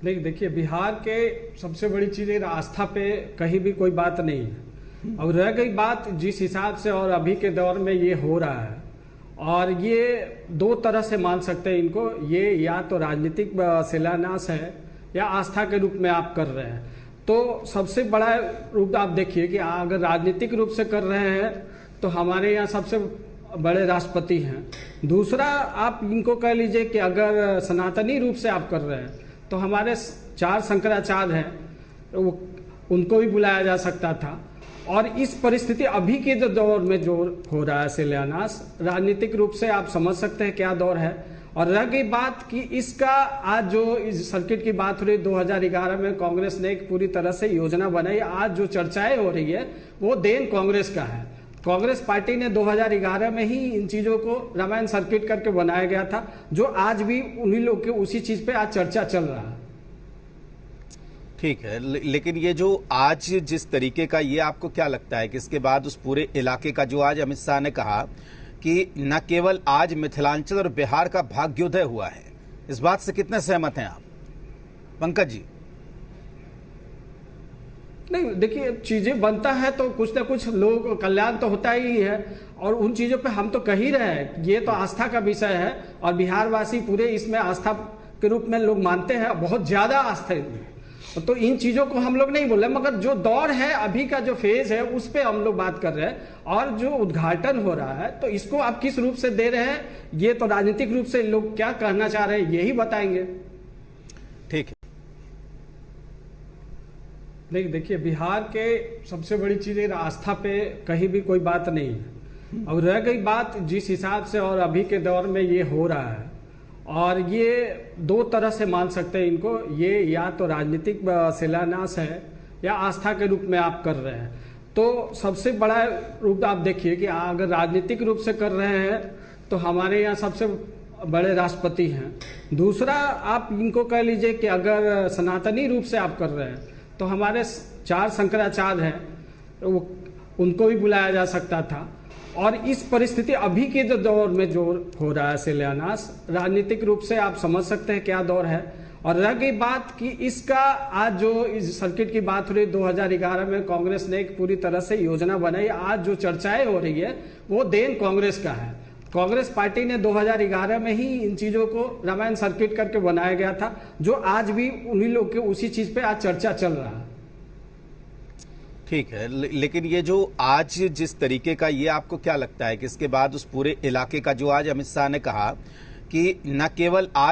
नहीं, देखिए, बिहार के सबसे बड़ी चीज है, आस्था पे कहीं भी कोई बात नहीं है। और रह गई बात जिस हिसाब से और अभी के दौर में ये हो रहा है, और ये दो तरह से मान सकते हैं इनको, ये या तो राजनीतिक शिलान्यास है या आस्था के रूप में आप कर रहे हैं। तो सबसे बड़ा रूप आप देखिए कि अगर राजनीतिक रूप से कर रहे हैं तो हमारे यहाँ सबसे बड़े राष्ट्रपति हैं। दूसरा, आप इनको कह लीजिए कि अगर सनातनी रूप से आप कर रहे हैं तो हमारे 4 शंकराचार्य हैं, उनको भी बुलाया जा सकता था। और इस परिस्थिति अभी के जो दौर में जो हो रहा है शिलान्यास, राजनीतिक रूप से आप समझ सकते हैं क्या दौर है। और रह गई बात कि इसका आज जो इस सर्किट की बात हो रही, 2011 में कांग्रेस ने एक पूरी तरह से योजना बनाई। आज जो चर्चाएं हो रही है वो देन कांग्रेस का है। कांग्रेस पार्टी ने 2011 में ही इन चीजों को रामायण सर्किट करके बनाया गया था, जो आज भी उन्हीं लोग के उसी चीज पे आज चर्चा चल रहा है। ठीक है, लेकिन ये जो आज जिस तरीके का, ये आपको क्या लगता है कि इसके बाद उस पूरे इलाके का, जो आज अमित शाह ने कहा कि न केवल आज मिथिलांचल और बिहार का भाग्योदय हुआ है, इस बात से कितने सहमत हैं आप, पंकज जी? नहीं, देखिए, चीजें बनता है तो कुछ ना कुछ लोग कल्याण तो होता ही है, और उन चीजों पे हम तो कह ही रहे हैं। ये तो आस्था का विषय है और बिहारवासी पूरे इसमें आस्था के रूप में लोग मानते हैं, बहुत ज्यादा आस्था है। तो इन चीजों को हम लोग नहीं बोल रहे, मगर जो दौर है, अभी का जो फेज है, उस पे हम लोग बात कर रहे हैं। और जो उद्घाटन हो रहा है तो इसको आप किस रूप से दे रहे हैं, ये तो राजनीतिक रूप से लोग क्या कहना चाह रहे हैं यही बताएंगे। ठीक है, नहीं, देखिए, बिहार के सबसे बड़ी चीज है, आस्था पे कहीं भी कोई बात नहीं है। और रह गई बात जिस हिसाब से और अभी के दौर में ये हो रहा है, और ये दो तरह से मान सकते हैं इनको, ये या तो राजनीतिक शिलान्यास है या आस्था के रूप में आप कर रहे हैं। तो सबसे बड़ा रूप आप देखिए कि अगर राजनीतिक रूप से कर रहे हैं तो हमारे यहाँ सबसे बड़े राष्ट्रपति हैं। दूसरा, आप इनको कह लीजिए कि अगर सनातनी रूप से आप कर रहे हैं तो हमारे 4 शंकराचार्य हैं, उनको भी बुलाया जा सकता था। और इस परिस्थिति अभी के जो दौर में जो हो रहा है शिलान्यास, राजनीतिक रूप से आप समझ सकते हैं क्या दौर है। और रह गई बात कि इसका आज जो इस सर्किट की बात हो रही, 2011 में कांग्रेस ने एक पूरी तरह से योजना बनाई। आज जो चर्चाएं हो रही है वो देन कांग्रेस का है। कांग्रेस पार्टी ने 2011 में ही इन चीजों को रामायण सर्किट करके बनाया गया था, जो आज भी उन्हीं लोग के उसी चीज पे आज चर्चा चल रहा है। ठीक है, लेकिन ये जो आज जिस तरीके का, ये आपको क्या लगता है कि इसके बाद उस पूरे इलाके का, जो आज अमित शाह ने कहा कि न केवल आज